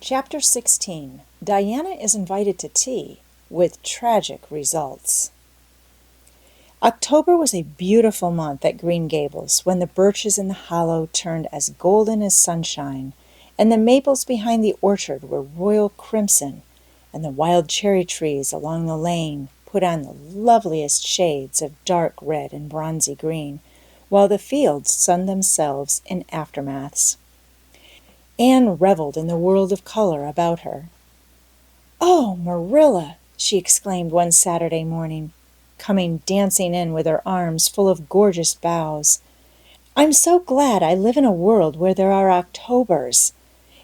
Chapter 16. Diana is invited to tea, with tragic results. October was a beautiful month at Green Gables when the birches in the hollow turned as golden as sunshine, and the maples behind the orchard were royal crimson, and the wild cherry trees along the lane put on the loveliest shades of dark red and bronzy green, while the fields sunned themselves in aftermaths. Anne reveled in the world of color about her. "Oh, Marilla!" she exclaimed one Saturday morning, coming dancing in with her arms full of gorgeous boughs. "I'm so glad I live in a world where there are Octobers.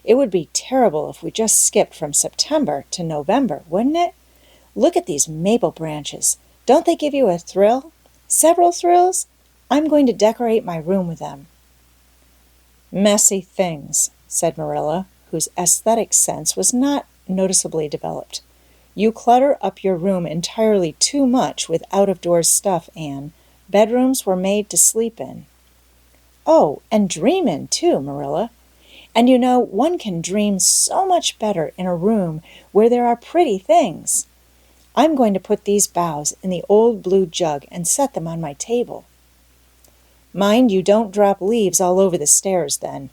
It would be terrible if we just skipped from September to November, wouldn't it? Look at these maple branches. Don't they give you a thrill? Several thrills? I'm going to decorate my room with them." "Messy things," said Marilla, whose aesthetic sense was not noticeably developed. "You clutter up your room entirely too much with out-of-doors stuff, Anne. Bedrooms were made to sleep in." "Oh, and dream in, too, Marilla. And you know, one can dream so much better in a room where there are pretty things. I'm going to put these boughs in the old blue jug and set them on my table." "Mind you don't drop leaves all over the stairs, then.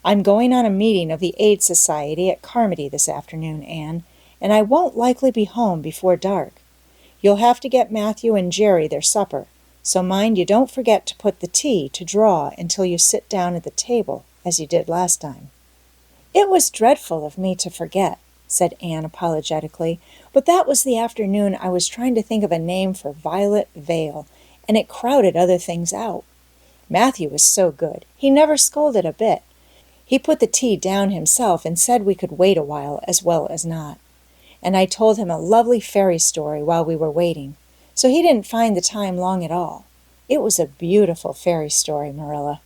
I'm going on a meeting of the Aid Society at Carmody this afternoon, Anne, and I won't likely be home before dark. You'll have to get Mathew and Jerry their supper, so mind you don't forget to put the tea to draw until you sit down at the table, as you did last time." "It was dreadful of me to forget," said Anne apologetically, "but that was the afternoon I was trying to think of a name for Violet Vale, and it crowded other things out. Mathew was so good. He never scolded a bit. He put the tea down himself and said we could wait a while as well as not. And I told him a lovely fairy story while we were waiting, so he didn't find the time long at all. It was a beautiful fairy story, Marilla.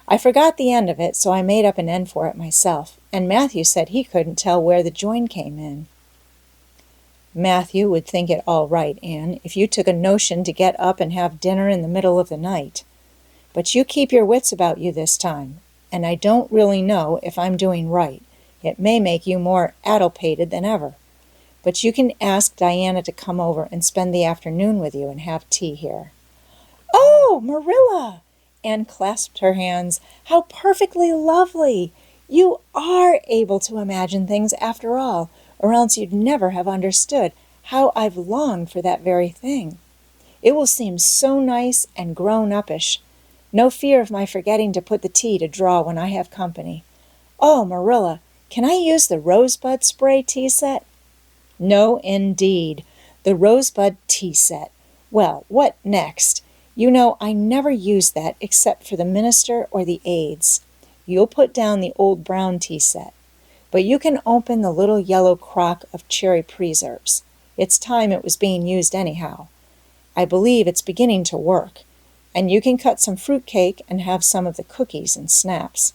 I forgot the end of it, so I made up an end for it myself, and Mathew said he couldn't tell where the join came in." "Mathew would think it all right, Anne, if you took a notion to get up and have dinner in the middle of the night. But you keep your wits about you this time, and I don't really know if I'm doing right. It may make you more addlepated than ever. But you can ask Diana to come over and spend the afternoon with you and have tea here." "Oh, Marilla!" Anne clasped her hands. "How perfectly lovely! You are able to imagine things after all, or else you'd never have understood how I've longed for that very thing. It will seem so nice and grown-uppish. No fear of my forgetting to put the tea to draw when I have company. Oh, Marilla, can I use the rosebud spray tea set?" "No, indeed. The rosebud tea set. Well, what next? You know, I never use that except for the minister or the aides. You'll put down the old brown tea set. But you can open the little yellow crock of cherry preserves. It's time it was being used anyhow. I believe it's beginning to work. And you can cut some fruit cake and have some of the cookies and snaps."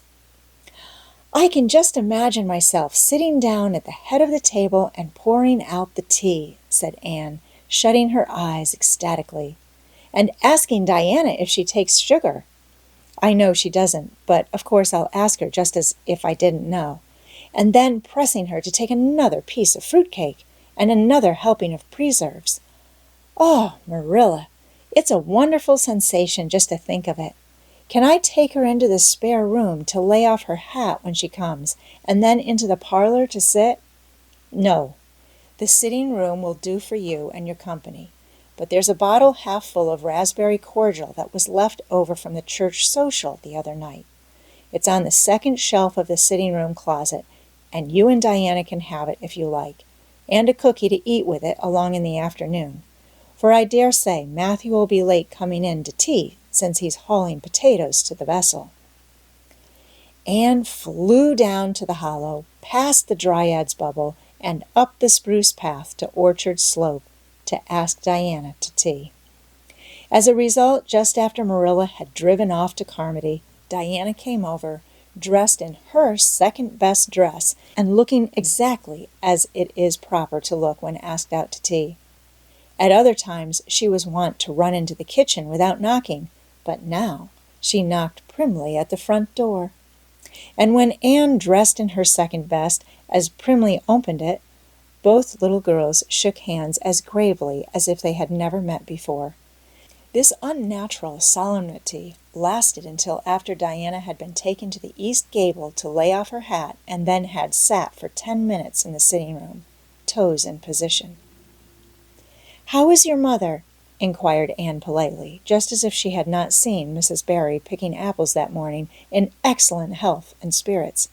"I can just imagine myself sitting down at the head of the table and pouring out the tea," said Anne, shutting her eyes ecstatically, "and asking Diana if she takes sugar. I know she doesn't, but of course I'll ask her just as if I didn't know. And then pressing her to take another piece of fruit cake and another helping of preserves. Oh, Marilla, it's a wonderful sensation just to think of it. Can I take her into the spare room to lay off her hat when she comes, and then into the parlor to sit?" "No. The sitting room will do for you and your company. But there's a bottle half full of raspberry cordial that was left over from the church social the other night. It's on the second shelf of the sitting room closet, and you and Diana can have it if you like, and a cookie to eat with it along in the afternoon. For I dare say Mathew will be late coming in to tea, since he's hauling potatoes to the vessel." Anne flew down to the hollow, past the Dryad's bubble, and up the spruce path to Orchard Slope to ask Diana to tea. As a result, just after Marilla had driven off to Carmody, Diana came over, dressed in her second-best dress and looking exactly as it is proper to look when asked out to tea. At other times she was wont to run into the kitchen without knocking, but now she knocked primly at the front door. And when Anne, dressed in her second best, as primly opened it, both little girls shook hands as gravely as if they had never met before. This unnatural solemnity lasted until after Diana had been taken to the east gable to lay off her hat and then had sat for 10 minutes in the sitting room, toes in position. "How is your mother?" inquired Anne politely, just as if she had not seen Mrs. Barry picking apples that morning in excellent health and spirits.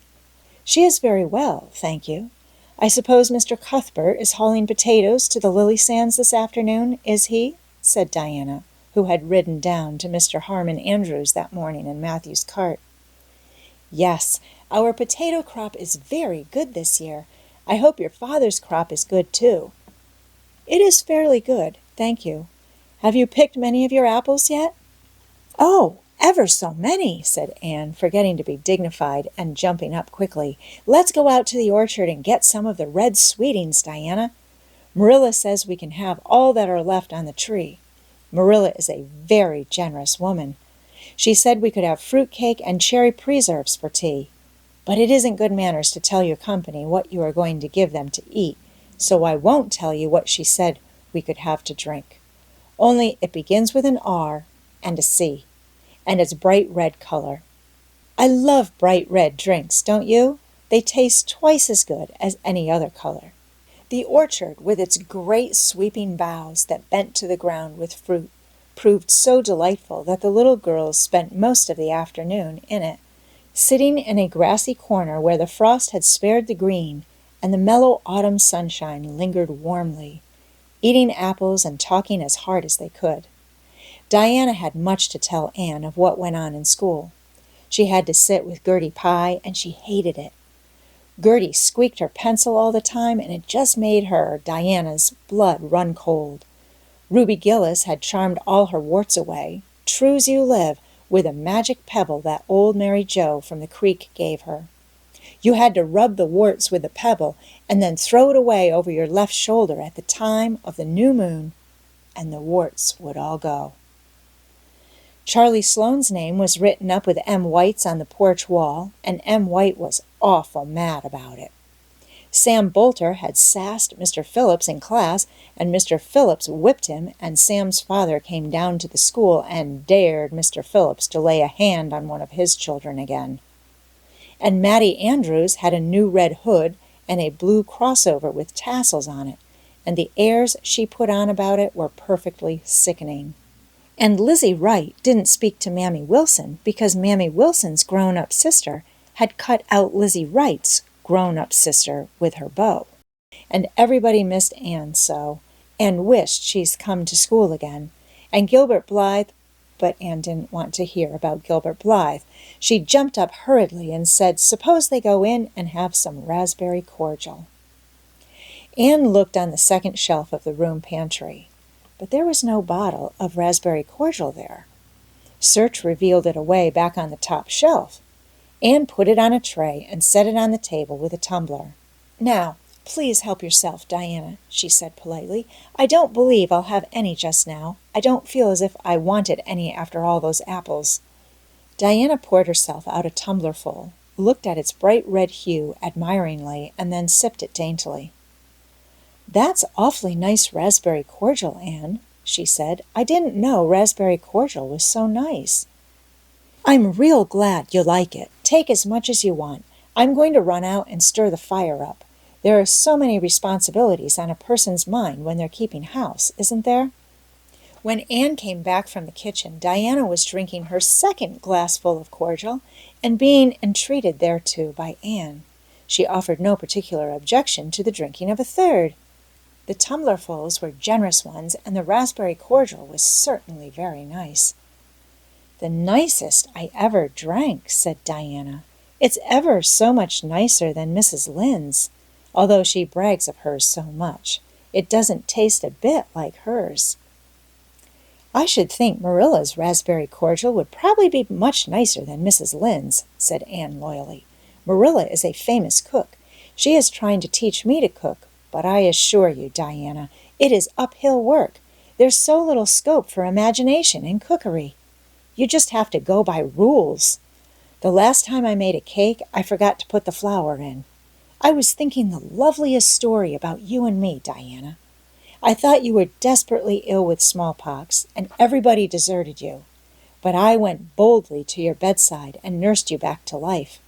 "She is very well, thank you. I suppose Mr. Cuthbert is hauling potatoes to the lily sands this afternoon, is he?" said Diana, who had ridden down to Mr. Harmon Andrews that morning in Matthew's cart. "Yes, our potato crop is very good this year. I hope your father's crop is good too." "It is fairly good, thank you. Have you picked many of your apples yet?" "Oh, ever so many," said Anne, forgetting to be dignified and jumping up quickly. "Let's go out to the orchard and get some of the red sweetings, Diana. Marilla says we can have all that are left on the tree. Marilla is a very generous woman. She said we could have fruit cake and cherry preserves for tea. But it isn't good manners to tell your company what you are going to give them to eat, so I won't tell you what she said we could have to drink. Only it begins with an R and a C, and it's bright red color. I love bright red drinks, don't you? They taste twice as good as any other color." The orchard, with its great sweeping boughs that bent to the ground with fruit, proved so delightful that the little girls spent most of the afternoon in it, sitting in a grassy corner where the frost had spared the green and the mellow autumn sunshine lingered warmly, eating apples and talking as hard as they could. Diana had much to tell Anne of what went on in school. She had to sit with Gertie Pye, and she hated it. Gertie squeaked her pencil all the time, and it just made her, Diana's, blood run cold. Ruby Gillis had charmed all her warts away, true's you live, with a magic pebble that old Mary Joe from the creek gave her. You had to rub the warts with the pebble and then throw it away over your left shoulder at the time of the new moon, and the warts would all go. Charlie Sloane's name was written up with M. White's on the porch wall, and M. White was awful mad about it. Sam Bolter had sassed Mr. Phillips in class, and Mr. Phillips whipped him, and Sam's father came down to the school and dared Mr. Phillips to lay a hand on one of his children again. And Mattie Andrews had a new red hood and a blue crossover with tassels on it, and the airs she put on about it were perfectly sickening. And Lizzie Wright didn't speak to Mammy Wilson because Mammy Wilson's grown-up sister had cut out Lizzie Wright's grown-up sister with her beau. And everybody missed Anne so, and wished she's come to school again. And Gilbert Blythe, but Anne didn't want to hear about Gilbert Blythe. She jumped up hurriedly and said, suppose they go in and have some raspberry cordial. Anne looked on the second shelf of the room pantry, but there was no bottle of raspberry cordial there. Search revealed it away back on the top shelf. Anne put it on a tray and set it on the table with a tumbler. "Now, please help yourself, Diana," she said politely. "I don't believe I'll have any just now. I don't feel as if I wanted any after all those apples." Diana poured herself out a tumblerful, looked at its bright red hue admiringly, and then sipped it daintily. "That's awfully nice raspberry cordial, Anne," she said. "I didn't know raspberry cordial was so nice." "I'm real glad you like it. Take as much as you want. I'm going to run out and stir the fire up. There are so many responsibilities on a person's mind when they're keeping house, isn't there?" When Anne came back from the kitchen, Diana was drinking her second glassful of cordial and being entreated thereto by Anne. She offered no particular objection to the drinking of a third. The tumblerfuls were generous ones, and the raspberry cordial was certainly very nice. "The nicest I ever drank," said Diana. "It's ever so much nicer than Mrs. Lynde's, although she brags of hers so much. It doesn't taste a bit like hers." "I should think Marilla's raspberry cordial would probably be much nicer than Mrs. Lynde's," said Anne loyally. "Marilla is a famous cook. She is trying to teach me to cook, but I assure you, Diana, it is uphill work. There's so little scope for imagination in cookery. You just have to go by rules. The last time I made a cake, I forgot to put the flour in. I was thinking the loveliest story about you and me, Diana. I thought you were desperately ill with smallpox, and everybody deserted you. But I went boldly to your bedside and nursed you back to life.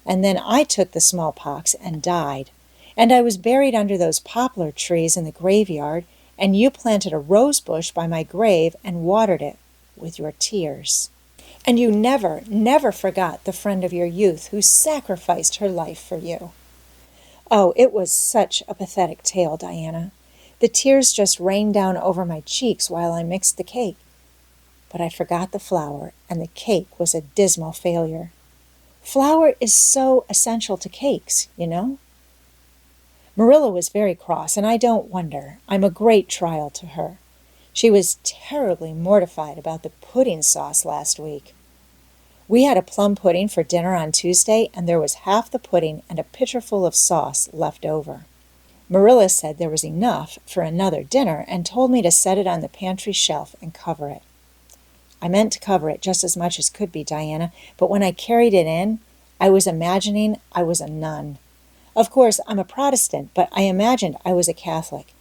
And then I took the smallpox and died. And I was buried under those poplar trees in the graveyard, and you planted a rose bush by my grave and watered it with your tears. And you never, never forgot the friend of your youth who sacrificed her life for you. Oh, it was such a pathetic tale, Diana. The tears just rained down over my cheeks while I mixed the cake. But I forgot the flour, and the cake was a dismal failure. Flour is so essential to cakes, you know. Marilla was very cross, and I don't wonder. I'm a great trial to her. She was terribly mortified about the pudding sauce last week. We had a plum pudding for dinner on Tuesday, and there was half the pudding and a pitcherful of sauce left over. Marilla said there was enough for another dinner and told me to set it on the pantry shelf and cover it. I meant to cover it just as much as could be, Diana, but when I carried it in, I was imagining I was a nun. Of course, I'm a Protestant, but I imagined I was a Catholic,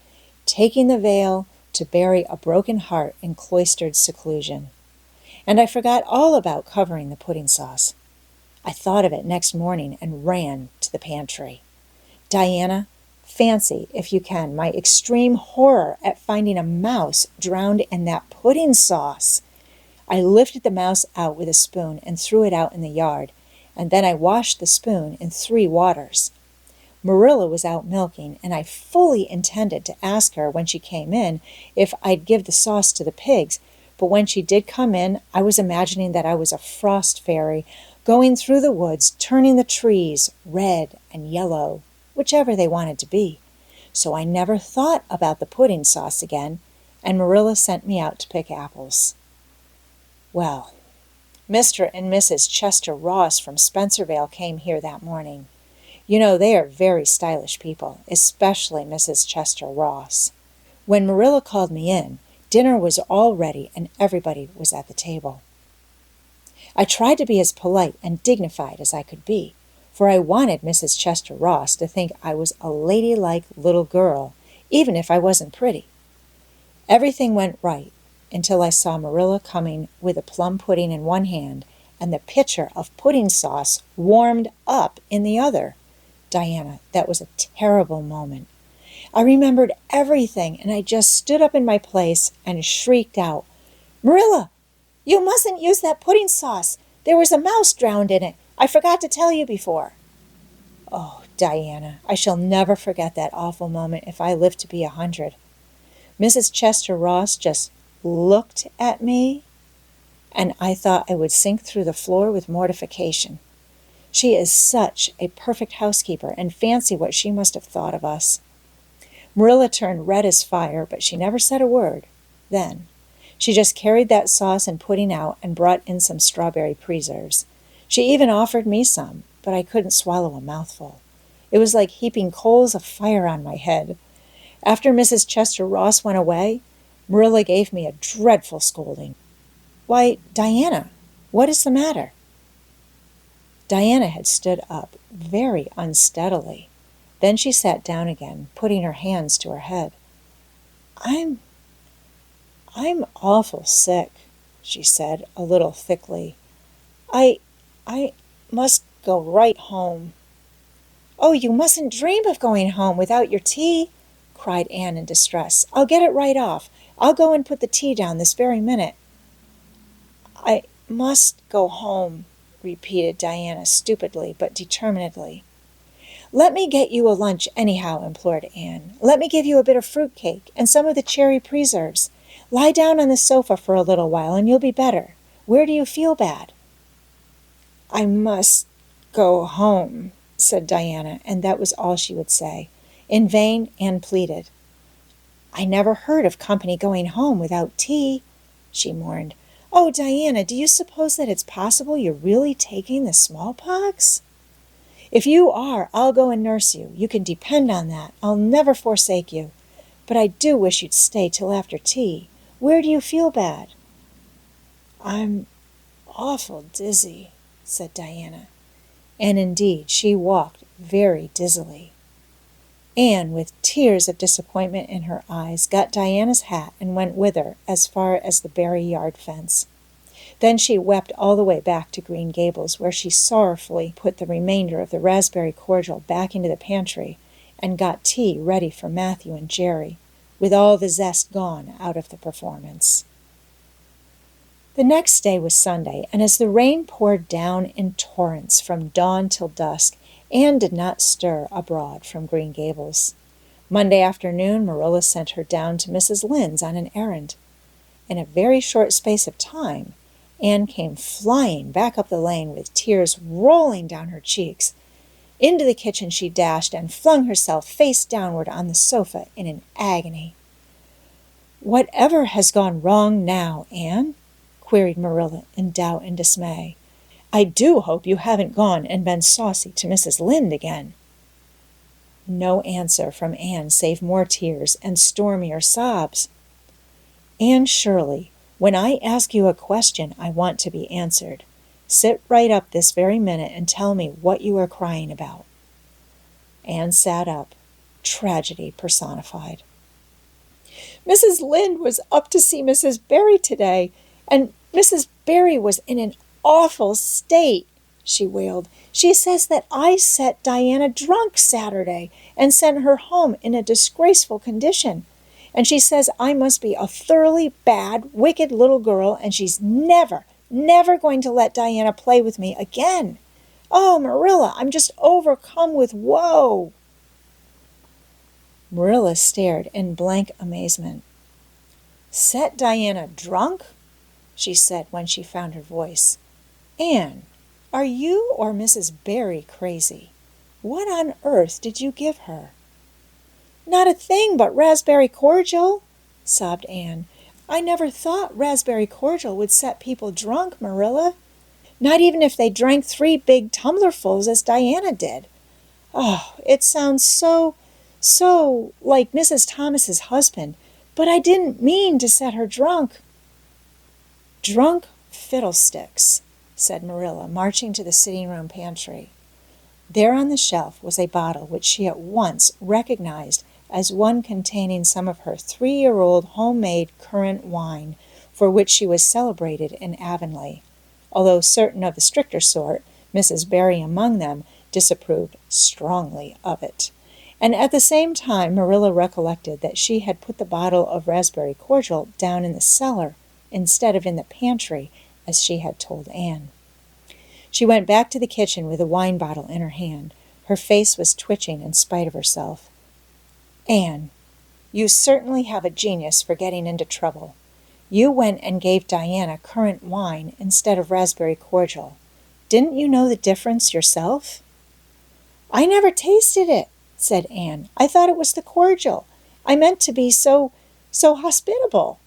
taking the veil to bury a broken heart in cloistered seclusion. And I forgot all about covering the pudding sauce. I thought of it next morning and ran to the pantry. Diana, fancy, if you can, my extreme horror at finding a mouse drowned in that pudding sauce. I lifted the mouse out with a spoon and threw it out in the yard, and then I washed the spoon in 3 waters. Marilla was out milking, and I fully intended to ask her when she came in if I'd give the sauce to the pigs, but when she did come in, I was imagining that I was a frost fairy going through the woods, turning the trees red and yellow, whichever they wanted to be. So I never thought about the pudding sauce again, and Marilla sent me out to pick apples. Well, Mr. and Mrs. Chester Ross from Spencervale came here that morning. You know, they are very stylish people, especially Mrs. Chester Ross. When Marilla called me in, dinner was all ready and everybody was at the table. I tried to be as polite and dignified as I could be, for I wanted Mrs. Chester Ross to think I was a ladylike little girl, even if I wasn't pretty. Everything went right until I saw Marilla coming with a plum pudding in one hand and the pitcher of pudding sauce warmed up in the other. Diana, that was a terrible moment. I remembered everything, and I just stood up in my place and shrieked out, "Marilla, you mustn't use that pudding sauce. There was a mouse drowned in it. I forgot to tell you before." Oh, Diana, I shall never forget that awful moment if I live to be 100. Mrs. Chester Ross just looked at me, and I thought I would sink through the floor with mortification. She is such a perfect housekeeper, and fancy what she must have thought of us. Marilla turned red as fire, but she never said a word then. She just carried that sauce and pudding out and brought in some strawberry preserves. She even offered me some, but I couldn't swallow a mouthful. It was like heaping coals of fire on my head. After Mrs. Chester Ross went away, Marilla gave me a dreadful scolding. "Why, Diana, what is the matter?" Diana had stood up very unsteadily. Then she sat down again, putting her hands to her head. I'm awful sick," she said, a little thickly. I must go right home." "Oh, you mustn't dream of going home without your tea," cried Anne in distress. "I'll get it right off. I'll go and put the tea down this very minute." "I must go home," repeated Diana stupidly but determinedly. "Let me get you a lunch anyhow," implored Anne. "Let me give you a bit of fruit cake and some of the cherry preserves. Lie down on the sofa for a little while and you'll be better. Where do you feel bad?" "I must go home," said Diana, and that was all she would say. In vain Anne pleaded. "I never heard of company going home without tea," she mourned. "Oh, Diana, do you suppose that it's possible you're really taking the smallpox?" "If you are, I'll go and nurse you. You can depend on that. I'll never forsake you. But I do wish you'd stay till after tea. Where do you feel bad?" "I'm awful dizzy," said Diana. And indeed she walked very dizzily. Anne, with tears of disappointment in her eyes, got Diana's hat and went with her as far as the Barry yard fence. Then she wept all the way back to Green Gables, where she sorrowfully put the remainder of the raspberry cordial back into the pantry and got tea ready for Matthew and Jerry, with all the zest gone out of the performance. The next day was Sunday, and as the rain poured down in torrents from dawn till dusk, Anne did not stir abroad from Green Gables. Monday afternoon Marilla sent her down to Mrs. Lynde's on an errand. In a very short space of time, Anne came flying back up the lane with tears rolling down her cheeks. Into the kitchen she dashed and flung herself face downward on the sofa in an agony. "Whatever has gone wrong now, Anne?" queried Marilla in doubt and dismay. "I do hope you haven't gone and been saucy to Mrs. Lynde again." No answer from Anne save more tears and stormier sobs. "Anne Shirley, when I ask you a question, I want to be answered. Sit right up this very minute and tell me what you are crying about." Anne sat up, tragedy personified. "Mrs. Lynde was up to see Mrs. Barry today, and Mrs. Barry was in an awful state," she wailed. "She says that I set Diana drunk Saturday and sent her home in a disgraceful condition. And she says I must be a thoroughly bad, wicked little girl, and she's never going to let Diana play with me again. Oh, Marilla, I'm just overcome with woe." Marilla stared in blank amazement. "Set Diana drunk?" she said when she found her voice. "Anne, are you or Mrs. Barry crazy? What on earth did you give her?" "Not a thing but raspberry cordial," sobbed Anne. "I never thought raspberry cordial would set people drunk, Marilla. Not even if they drank 3 big tumblerfuls as Diana did. Oh, it sounds so like Mrs. Thomas's husband, but I didn't mean to set her drunk." "Drunk fiddlesticks," said Marilla, marching to the sitting-room pantry. There on the shelf was a bottle which she at once recognized as one containing some of her 3-year-old homemade currant wine, for which she was celebrated in Avonlea, although certain of the stricter sort, Mrs. Barry among them, disapproved strongly of it. And at the same time Marilla recollected that she had put the bottle of raspberry cordial down in the cellar instead of in the pantry, as she had told Anne. She went back to the kitchen with the wine bottle in her hand. Her face was twitching in spite of herself. "Anne, you certainly have a genius for getting into trouble. You went and gave Diana currant wine instead of raspberry cordial. Didn't you know the difference yourself?" "I never tasted it," said Anne. "I thought it was the cordial. I meant to be so hospitable.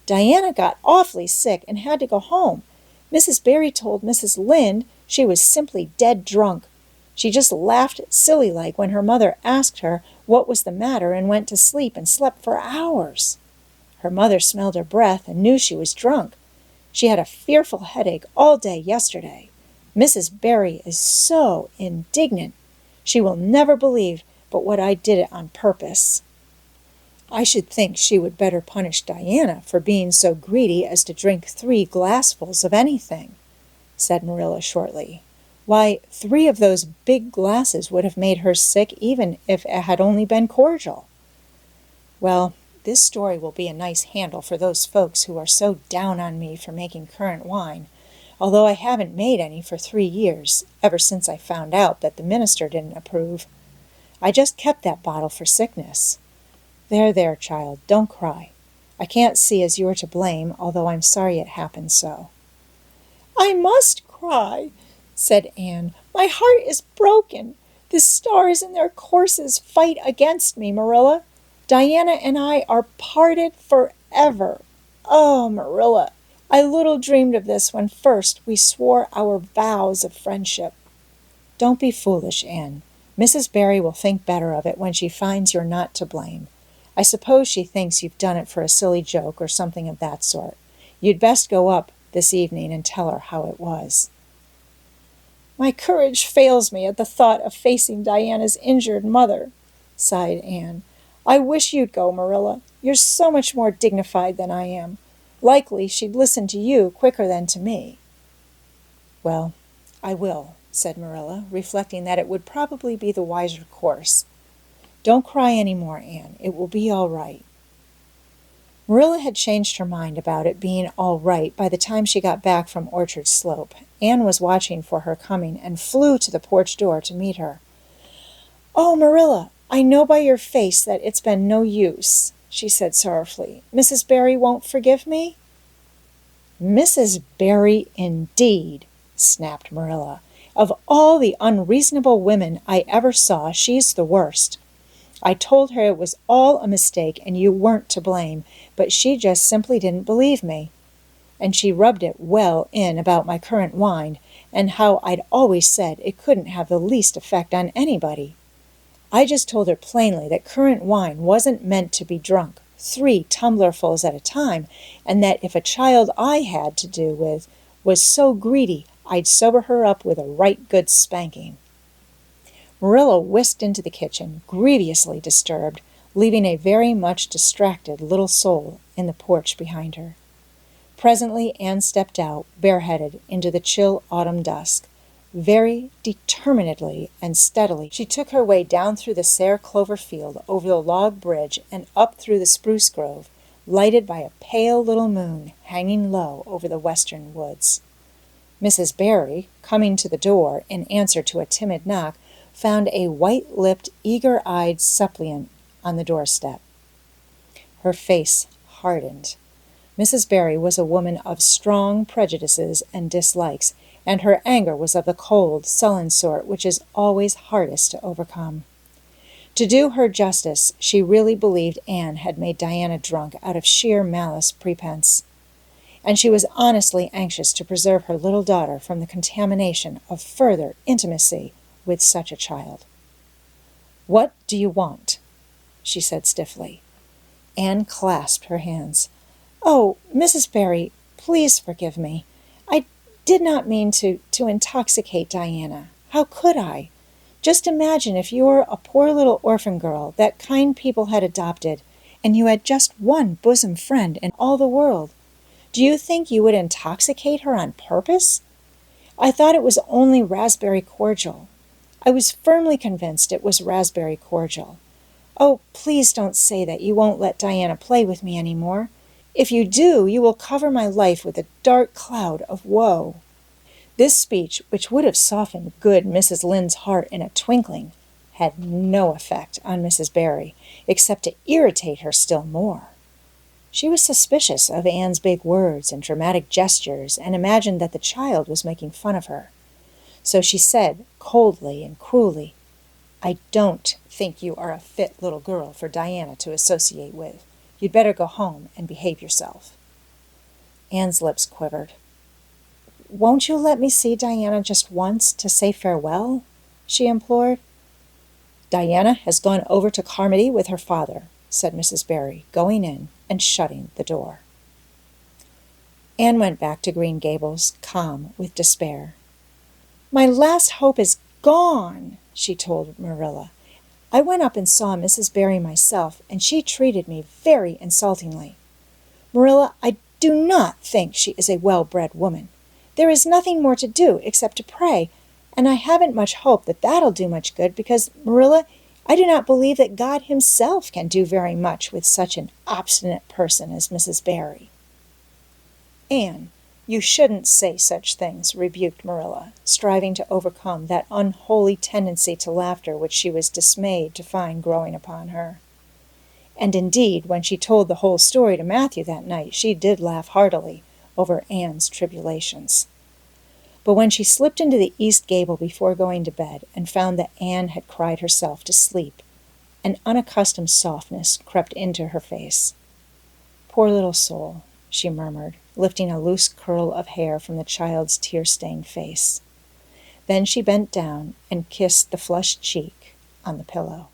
Diana got awfully sick and had to go home. Mrs. Barry told Mrs. Lynde she was simply dead drunk. She just laughed silly-like when her mother asked her what was the matter and went to sleep and slept for hours. Her mother smelled her breath and knew she was drunk. She had a fearful headache all day yesterday. Mrs. Barry is so indignant. She will never believe but what I did it on purpose." "I should think she would better punish Diana for being so greedy as to drink 3 glassfuls of anything," said Marilla shortly. "Why, 3 of those big glasses would have made her sick even if it had only been cordial." "Well, this story will be a nice handle for those folks who are so down on me for making currant wine, although I haven't made any for 3 years, ever since I found out that the minister didn't approve. I just kept that bottle for sickness. There, child, don't cry. I can't see as you are to blame, although I'm sorry it happened so." "I must cry," said Anne. "My heart is broken. The stars in their courses fight against me, Marilla. Diana and I are parted forever. Oh, Marilla, I little dreamed of this when first we swore our vows of friendship." "Don't be foolish, Anne. Mrs. Barry will think better of it when she finds you're not to blame. I suppose she thinks you've done it for a silly joke or something of that sort. You'd best go up this evening and tell her how it was." My courage fails me at the thought of facing Diana's injured mother, sighed Anne. I wish you'd go, Marilla. You're so much more dignified than I am. Likely she'd listen to you quicker than to me. Well, I will, said Marilla, reflecting that it would probably be the wiser course. Don't cry any more, Anne. It will be all right. Marilla had changed her mind about it being all right by the time she got back from Orchard Slope. Anne was watching for her coming and flew to the porch door to meet her. Oh, Marilla, I know by your face that it's been no use, she said sorrowfully. Mrs. Barry won't forgive me? Mrs. Barry, indeed, snapped Marilla. Of all the unreasonable women I ever saw, she's the worst. I told her it was all a mistake and you weren't to blame, but she just simply didn't believe me. And she rubbed it well in about my currant wine and how I'd always said it couldn't have the least effect on anybody. I just told her plainly that currant wine wasn't meant to be drunk 3 tumblerfuls at a time, and that if a child I had to do with was so greedy, I'd sober her up with a right good spanking. Marilla whisked into the kitchen, grievously disturbed, leaving a very much distracted little soul in the porch behind her. Presently Anne stepped out, bareheaded, into the chill autumn dusk. Very determinedly and steadily she took her way down through the sere clover field, over the log bridge, and up through the spruce grove, lighted by a pale little moon hanging low over the western woods. Mrs. Barry, coming to the door in answer to a timid knock, found a white-lipped, eager-eyed suppliant on the doorstep. Her face hardened. Mrs. Barry was a woman of strong prejudices and dislikes, and her anger was of the cold, sullen sort which is always hardest to overcome. To do her justice, she really believed Anne had made Diana drunk out of sheer malice prepense, and she was honestly anxious to preserve her little daughter from the contamination of further intimacy with such a child. What do you want? She said stiffly. Anne clasped her hands. Oh, Mrs. Barry, please forgive me. I did not mean to intoxicate Diana. How could I? Just imagine if you were a poor little orphan girl that kind people had adopted, and you had just one bosom friend in all the world. Do you think you would intoxicate her on purpose? I thought it was only raspberry cordial. I was firmly convinced it was raspberry cordial. Oh, please don't say that you won't let Diana play with me any more. If you do, you will cover my life with a dark cloud of woe. This speech, which would have softened good Mrs. Lynde's heart in a twinkling, had no effect on Mrs. Barry, except to irritate her still more. She was suspicious of Anne's big words and dramatic gestures, and imagined that the child was making fun of her. So she said, coldly and cruelly, I don't think you are a fit little girl for Diana to associate with. You'd better go home and behave yourself. Anne's lips quivered. Won't you let me see Diana just once to say farewell? She implored. Diana has gone over to Carmody with her father, said Mrs. Barry, going in and shutting the door. Anne went back to Green Gables, calm with despair. My last hope is gone, she told Marilla. I went up and saw Mrs. Barry myself, and she treated me very insultingly. Marilla, I do not think she is a well-bred woman. There is nothing more to do except to pray, and I haven't much hope that that'll do much good because, Marilla, I do not believe that God himself can do very much with such an obstinate person as Mrs. Barry. Anne, you shouldn't say such things, rebuked Marilla, striving to overcome that unholy tendency to laughter which she was dismayed to find growing upon her. And indeed, when she told the whole story to Mathew that night, she did laugh heartily over Anne's tribulations. But when she slipped into the east gable before going to bed and found that Anne had cried herself to sleep, an unaccustomed softness crept into her face. Poor little soul, she murmured, lifting a loose curl of hair from the child's tear-stained face. Then she bent down and kissed the flushed cheek on the pillow.